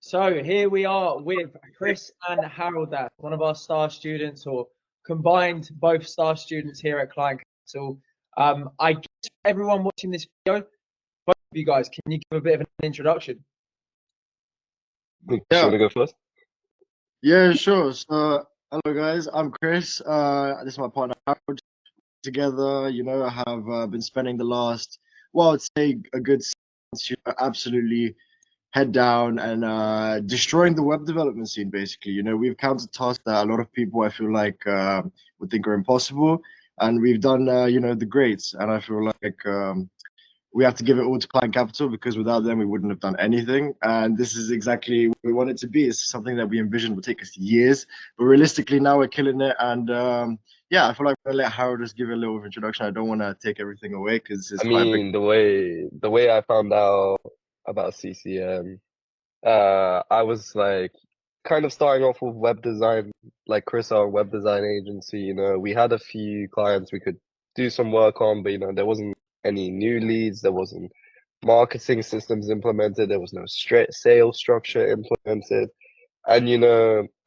So here we are with Chris and Harold, that's one of our star students, or combined both star students here at Client Capital. I guess for everyone watching this video, both of you guys, can you give a bit of an introduction? You Yeah, want to go first? yeah, sure. So, hello guys, I'm Chris. This is my partner Harold. Together, I have been spending the last, well, I'd say a good 6 months, absolutely head down and destroying the web development scene. Basically, we've counted tasks that a lot of people I feel like would think are impossible, and we've done, the greats. And I feel like we have to give it all to client capital because without them we wouldn't have done anything, and this is exactly what we want it to be. It's something that we envisioned would take us years, but realistically now we're killing it. And yeah, I feel like I'm gonna let Harold just give a little introduction. I don't want to take everything away because it's I quite a big. mean, the way I found out about CCM, I was like kind of starting off with web design, like Chris, our web design agency. We had a few clients we could do some work on, but there wasn't any new leads, there wasn't marketing systems implemented, there was no straight sales structure implemented. And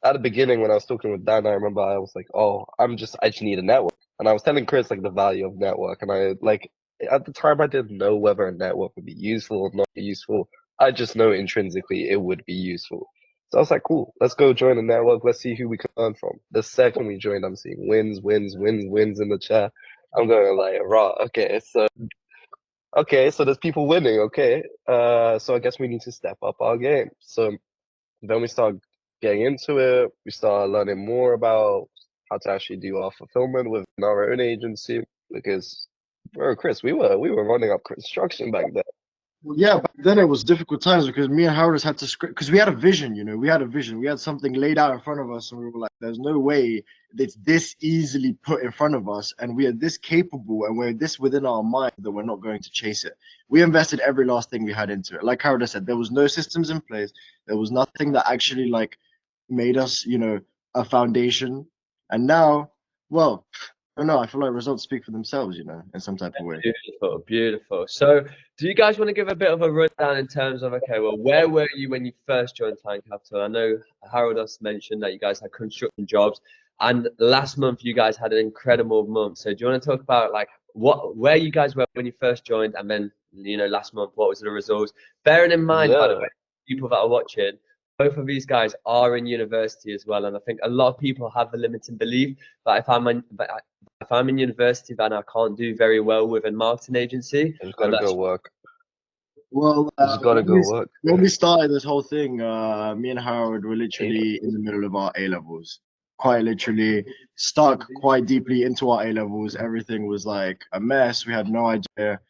at the beginning when I was talking with Dan, I remember I was like, "Oh, I just need a network." And I was telling Chris like the value of network, and I like at the time I didn't know whether a network would be useful or not useful. I just know intrinsically it would be useful. So I was like, "Cool, let's go join the network. Let's see who we can learn from." The second we joined, I'm seeing wins, wins, wins, wins in the chat. I'm going like, "Raw, okay, so there's people winning. Okay, so I guess we need to step up our game." So then we start getting into it. We start learning more about how to actually do our fulfillment within our own agency. Because, bro, Chris, we were running up construction back then. Well, yeah, back then it was difficult times because me and Harold just had to script because we had a vision. We had a vision. We had something laid out in front of us, and we were like, "There's no way it's this easily put in front of us, and we are this capable, and we're this within our mind that we're not going to chase it." We invested every last thing we had into it. Like Harold said, there was no systems in place. There was nothing that actually like made us, a foundation. And now, well, I don't know. I feel like results speak for themselves, in some type of way. Beautiful, beautiful. So do you guys want to give a bit of a rundown in terms of, okay, well, where were you when you first joined Client Capital? I know Harold has mentioned that you guys had construction jobs, and last month you guys had an incredible month. So do you want to talk about like where you guys were when you first joined, and then last month what was the results? Bearing in mind, by the Yeah, way, people that are watching, both of these guys are in university as well, and I think a lot of people have the limiting belief that if I'm in university, then I can't do very well with a marketing agency, I just and gotta go that's work. Well, I just gotta go work. when we started this whole thing, me and Howard were A- literally in the middle of our A levels, quite literally stuck quite deeply into our A levels. Everything was like a mess. We had no idea,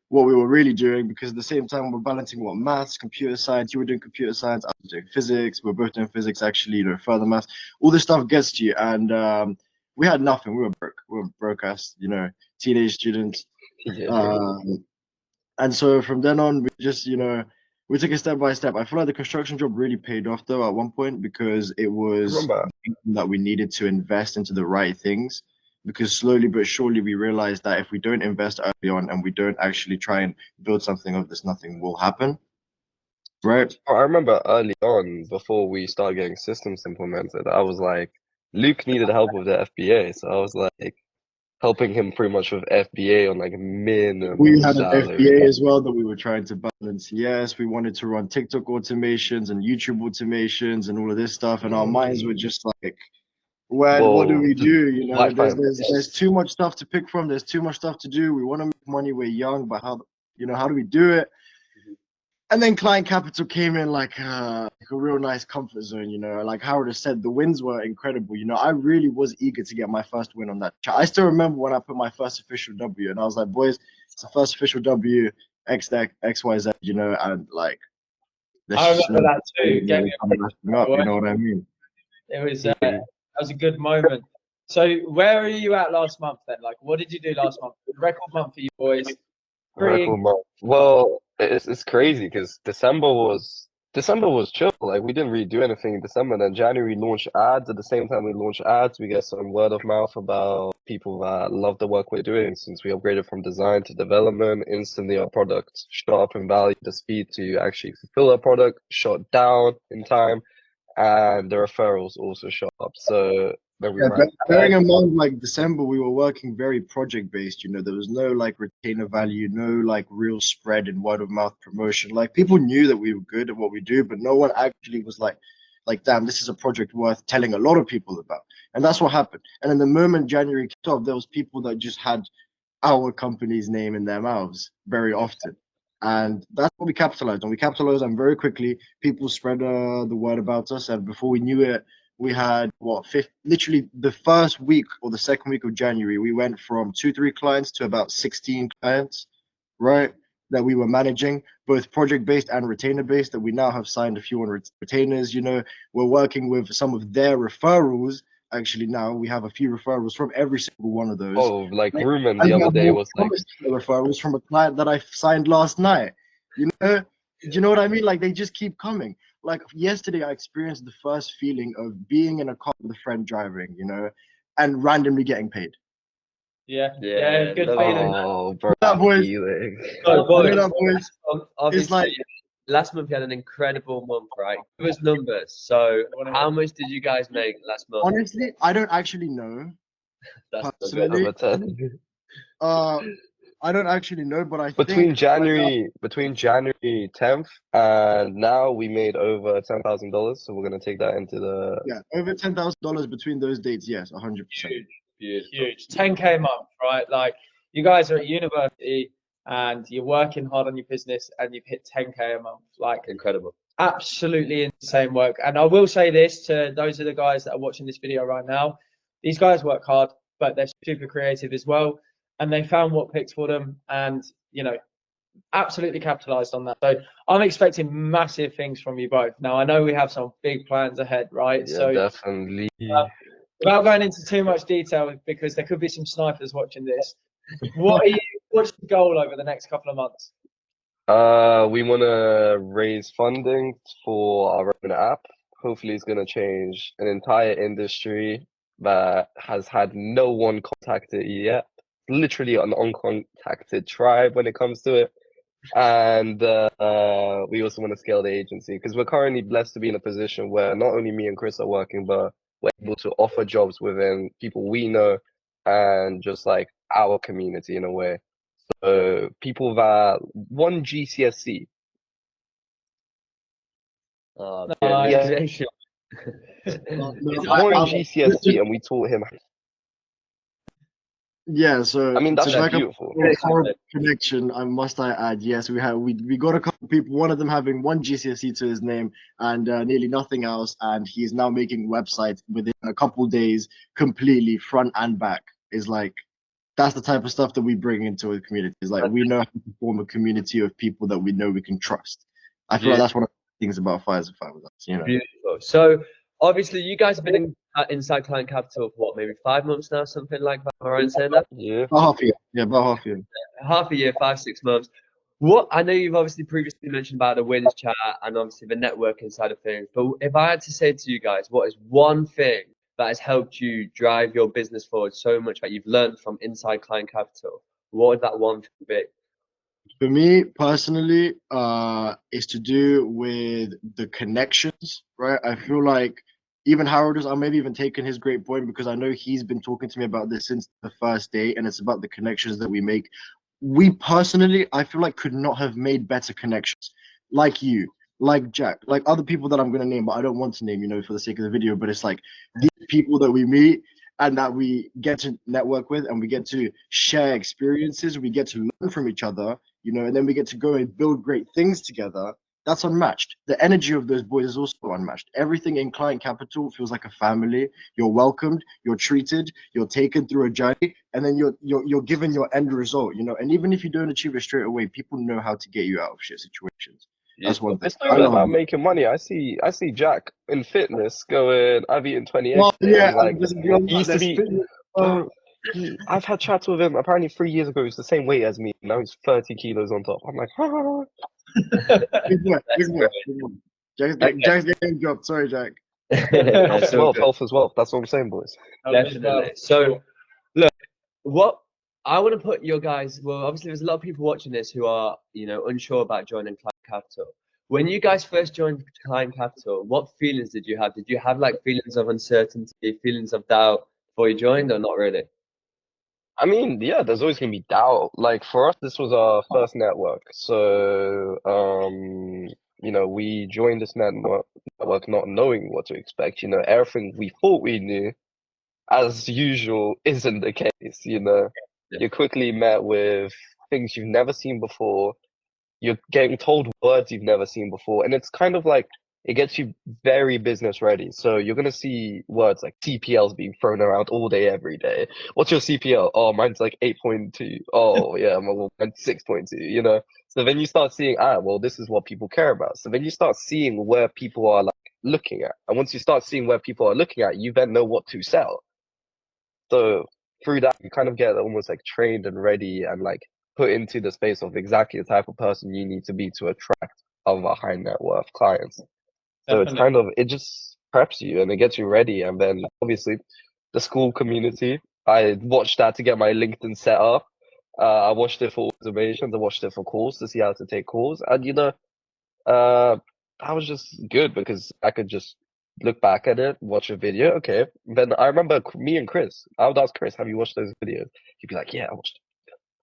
what we were really doing because at the same time we're balancing what maths, computer science. You were doing computer science, I was doing physics. We are both doing physics actually, further maths. All this stuff gets to you, and we had nothing. We were broke. We were broke ass, teenage students. Yeah, Um, and so from then on, we just, we took it step by step. I feel like the construction job really paid off though at one point because it I was remember. that we needed to invest into the right things. Because slowly but surely we realized that if we don't invest early on and we don't actually try and build something of this, nothing will happen. Right? I remember early on, before we started getting systems implemented, I was like, Luke needed help with the FBA, so I was like helping him pretty much with FBA on like We minimum had an FBA salary. as well that we were trying to balance. Yes, we wanted to run TikTok automations and YouTube automations and all of this stuff, and our minds were just like, when what do Whoa, we just do? There's Wi-Fi. there's too much stuff to pick from. There's too much stuff to do. We want to make money. We're young, but how do we do it? And then client capital came in like a real nice comfort zone. Like Howard has said, the wins were incredible. I really was eager to get my first win on that chat. I still remember when I put my first official W, and I was like, boys, it's the first official W, X deck, XYZ. And like, let's I just remember that too. Gave me a come big up. You boy. know what I mean? Mhm. That was a good moment. So where are you at last month then? Like, what did you do last month? Record month for you boys. Pretty. Record month. Well, it's crazy because December was chill. Like we didn't really do anything in December. Then January we launched ads. At the same time we launched ads, we get some word of mouth about people that love the work we're doing. Since we upgraded from design to development, instantly our product shot up in value. The speed to actually fulfill our product shot down in time, and the referrals also shot up. So then we Yeah, ran bearing ads. in mind, like December, we were working very project based. You know, there was no like retainer value, no like real spread and word of mouth promotion. Like people knew that we were good at what we do, but no one actually was like, damn, this is a project worth telling a lot of people about. And that's what happened. And then the moment January kicked off, there was people that just had our company's name in their mouths very often. And that's what we capitalized on. We capitalized on very quickly. People spread the word about us, and before we knew it, we had literally the first week or the second week of January, we went from 2, 3 clients to about 16 clients, right? That we were managing, both project based and retainer based. That we now have signed a few on retainers. You know, we're working with some of their referrals. Actually, now we have a few referrals from every single one of those. Oh, like Rumen And the we other have day more was like, promised referrals from a client that I signed last night. You know, do you know what I mean? Like they just keep coming. Like yesterday, I experienced the first feeling of being in a car with a friend driving, you know, and randomly getting paid. Yeah, Yeah, good love feeling. it. oh, bro, That boys, feeling. So, you boys, know that boys. obviously, like- last month you had an incredible month, right? Give us numbers. So, how much did you guys make last month? Honestly, I don't actually know That's personally. Over 10. I don't actually know, but I Between think January 10th and now we made over $10,000. So we're gonna take that into the yeah, over $10,000 between those dates. Yes, 100%. Beautiful. Huge. 10K a month, right? Like you guys are at university and you're working hard on your business and you've hit 10K a month. Like Incredible. absolutely insane work. And I will say this to those of the guys that are watching this video right now. These guys work hard, but they're super creative as well. And they found what picked for them and, you know, absolutely capitalized on that. So I'm expecting massive things from you both. Now, I know we have some big plans ahead, right? yeah, So definitely. without going into too much detail, because there could be some snipers watching this, what's the goal over the next couple of months? We wanna raise funding for our own app. Hopefully it's gonna change an entire industry that has had no one contacted yet. Literally an uncontacted tribe when it comes to it. And we also want to scale the agency because we're currently blessed to be in a position where not only me and Chris are working, but we're able to offer jobs within people we know and just like our community in a way. So people that one GCSE. Oh, Nice. congratulations. No, One GCSE and we taught him. yeah, so I mean, that's to just back up beautiful. the horrible connection, I add, yes, we got a couple of people, one of them having one GCSE to his name and nearly nothing else, and he's now making websites within a couple days, completely front and back. Is like that's the type of stuff that we bring into a community. Is like we know how to form a community of people that we know we can trust. I feel like that's one of the things about Fires and Fire with us, you know. Beautiful. So, obviously, you guys have been inside Client Capital for what, maybe 5 months now, something like that. Am I right in saying that? Yeah. About half a year. Yeah, about half a year. Half a year, 5, 6 months. What I know you've obviously previously mentioned about the wins chat and obviously the networking side of things, but if I had to say to you guys, what is one thing that has helped you drive your business forward so much that you've learned from inside Client Capital? What would that one thing be? For me personally, is to do with the connections, right? I feel like even Harold is, I'm maybe even taking his great point because I know he's been talking to me about this since the first day, and it's about the connections that we make. We personally, I feel like could not have made better connections, like you, like Jack, like other people that I'm gonna name, but I don't want to name, you know, for the sake of the video. But it's like these people that we meet and that we get to network with, and we get to share experiences, we get to learn from each other, you know, and then we get to go and build great things together. That's unmatched. The energy of those boys is also unmatched. Everything in Client Capital feels like a family. You're welcomed, you're treated, you're taken through a journey, and then you're given your end result, you know. And even if you don't achieve it straight away, people know how to get you out of shit situations. That's one thing. It's not even about making money. I see Jack in fitness going, I've eaten 20 eggs. Well, yeah, and like there's beyond he used that, to be bro, I've had chats with him apparently 3 years ago, he's the same weight as me. Now he's 30 kilos on top. I'm like, big boy, big boy, big boy. Jack's getting dropped. Sorry, Jack. health That's is all wealth, good. health is wealth. That's what I'm saying, boys. Definitely. So, look, what I want to put your guys, well, obviously there's a lot of people watching this who are, unsure about joining Climb Capital. When you guys first joined Climb Capital, what feelings did you have? Did you have like feelings of uncertainty, feelings of doubt before you joined, or not really? I mean, yeah, there's always gonna be doubt. Like for us, this was our first network, so we joined this network not knowing what to expect. Everything we thought we knew, as usual, isn't the case. Yeah. You're quickly met with things you've never seen before. You're getting told words you've never seen before, and it's kind of like it gets you very business ready. So you're gonna see words like CPLs being thrown around all day, every day. What's your CPL? Oh, mine's like 8.2. Oh, yeah, mine's 6.2, So then you start seeing, well, this is what people care about. So then you start seeing where people are like looking at. And once you start seeing where people are looking at, you then know what to sell. So through that, you kind of get almost like trained and ready and like put into the space of exactly the type of person you need to be to attract other high net worth clients. So it's Definitely. it just preps you and it gets you ready. And then obviously the school community, I watched that to get my LinkedIn set up. I watched it for automations. I watched it for calls to see how to take calls. And uh, that was just good because I could just look back at it, watch a video. Okay. Then I remember me and Chris. I would ask Chris, "Have you watched those videos?" He'd be like, "Yeah, I watched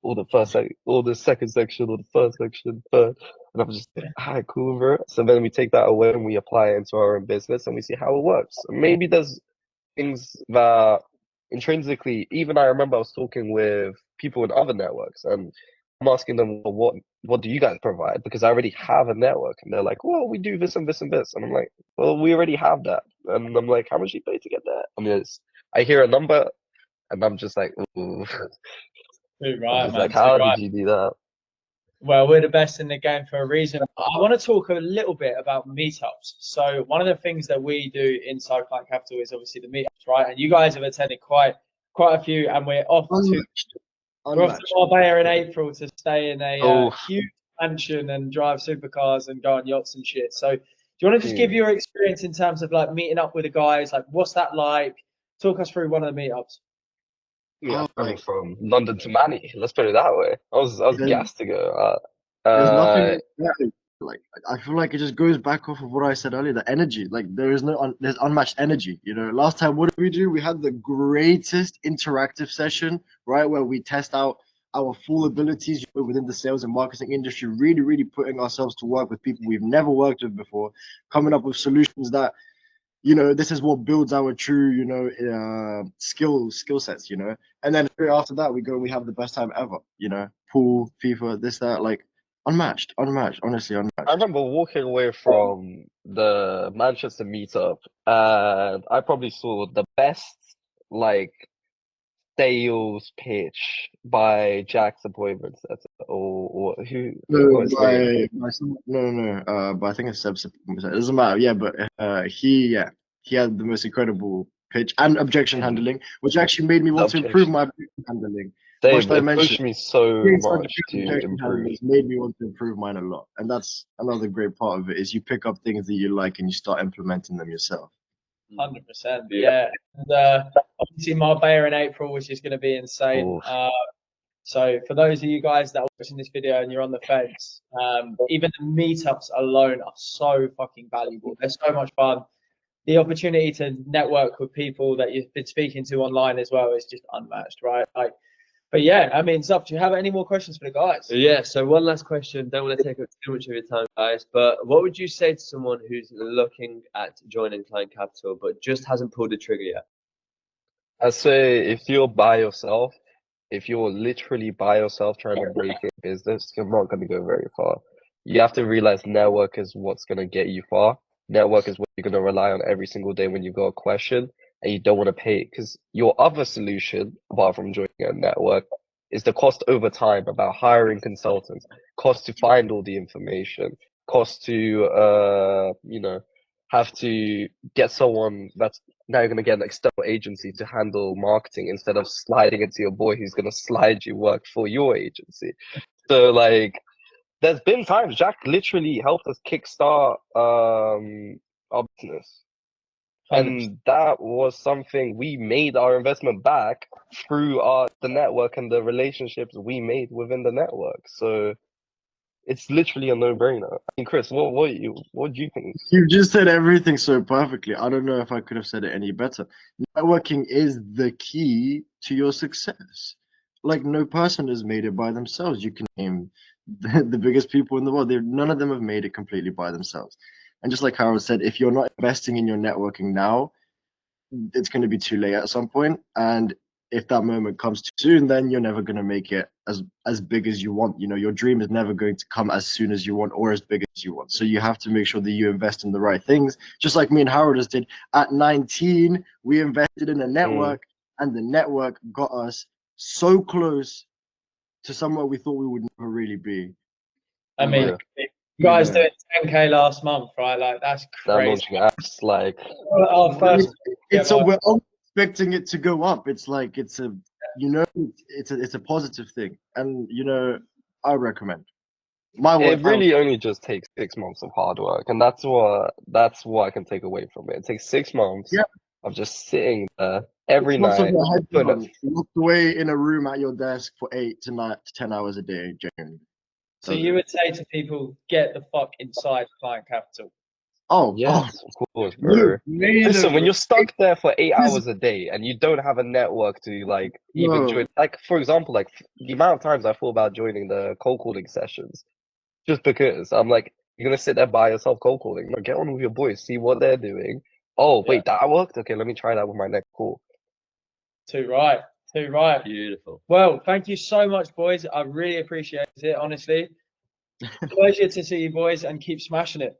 all the second section, all the first section, third." And I'm just like, "Alright, cool, bro." So then we take that away and we apply it into our own business and we see how it works. Maybe there's things that intrinsically, even I remember I was talking with people in other networks and I'm asking them, well, what do you guys provide? Because I already have a network. And they're like, well, we do this and this and this. And I'm like, well, we already have that. And I'm like, how much do you pay to get that? I mean, I hear a number and I'm just like, ooh. Too I'm right, just man. like, Too how right. did you do that? Well, we're the best in the game for a reason. I want to talk a little bit about meetups. So one of the things that we do inside Client Capital is obviously the meetups, right? And you guys have attended quite a few, and Unmatched. we're off to Unmatched. Marbella in April to stay in a Oh, huge mansion and drive supercars and go on yachts and shit. So do you want to just give dude. your experience in terms of like meeting up with the guys? Like, what's that like? Talk us through one of the meetups. Yeah, Oh, traveling like from London to Manny. Let's put it that way. I was there's, gassed to go. there's nothing like I feel like it just goes back off of what I said earlier. The energy, like there is there's unmatched energy. Last time what did we do? We had the greatest interactive session, right, where we test out our full abilities within the sales and marketing industry. Really, really putting ourselves to work with people we've never worked with before, coming up with solutions that this is what builds our true, skill sets, And then straight after that, we go and we have the best time ever, Pool, FIFA, this, that, like unmatched, honestly, I unmatched. remember walking away from the Manchester meetup and I probably saw the best like sales pitch by Jack's appointment setter or who No, was saying. but I think it's it doesn't matter. Yeah, but he had the most incredible pitch and objection And handling, which actually made me the want to improve objection. my objection handling. What Same, should I it mention? pushed me so Doing such much good to objection improve. handling has made me want to improve mine a lot, and that's another great part of it is you pick up things that you like and you start implementing them yourself. 100%. Yeah. Yeah. And obviously Marbella in April, which is going to be insane. Oof. So for those of you guys that are watching this video and you're on the fence, even the meetups alone are so fucking valuable. They're so much fun. The opportunity to network with people that you've been speaking to online as well is just unmatched, right? Like, but yeah, I mean, Zup, do you have any more questions for the guys? Yeah, so one last question. Don't want to take up too much of your time, guys, but what would you say to someone who's looking at joining Client Capital but just hasn't pulled the trigger yet? I'd say if you're by yourself, if you're literally by yourself trying to break a business, you're not going to go very far. You have to realize network is what's going to get you far. Network is what you're going to rely on every single day when you've got a question and you don't want to pay. Because your other solution, apart from joining a network, is the cost over time about hiring consultants, cost to find all the information, cost to, have to get someone that's now you're going to get an external agency to handle marketing instead of sliding it to your boy who's going to slide you work for your agency. So like there's been times Jack literally helped us kickstart our business. And that was something we made our investment back through the network and the relationships we made within the network. So it's literally a no-brainer. I mean, Chris, what do you think? You just said everything so perfectly. I don't know if I could have said it any better. Networking is the key to your success. Like, no person has made it by themselves. You can name the biggest people in the world. None of them have made it completely by themselves. And just like Harold said, if you're not investing in your networking now, it's going to be too late at some point. And if that moment comes too soon, then you're never going to make it as big as you want. You know, your dream is never going to come as soon as you want or as big as you want. So you have to make sure that you invest in the right things. Just like me and Harold just did at 19, we invested in a network, and the network got us so close to somewhere we thought we would never really be. I And, mean, like, you guys yeah. doing 10K last month, right? Like, that's Now crazy. launching apps like Our first, We're all expecting it to go up. It's like it's a positive thing, and you know, I recommend. it really only just takes 6 months of hard work, and that's what I can take away from it. It takes 6 months Yeah. of just sitting there every Lots of night. your head putting down, locked away in a room at your desk for 8 to 10 hours a day, genuinely. so you would say to people, get the fuck inside Client Capital. Yes, of course, bro. Listen, when you're stuck there for 8 hours a day and you don't have a network to like even join, like for example, like the amount of times I thought about joining the cold calling sessions, just because I'm like, you're gonna sit there by yourself cold calling. No, get on with your boys, see what they're doing. Oh, wait, that worked? Okay, let me try that with my next call. Too right. Too right. Beautiful. Well, thank you so much, boys. I really appreciate it, honestly. Pleasure to see you boys and keep smashing it.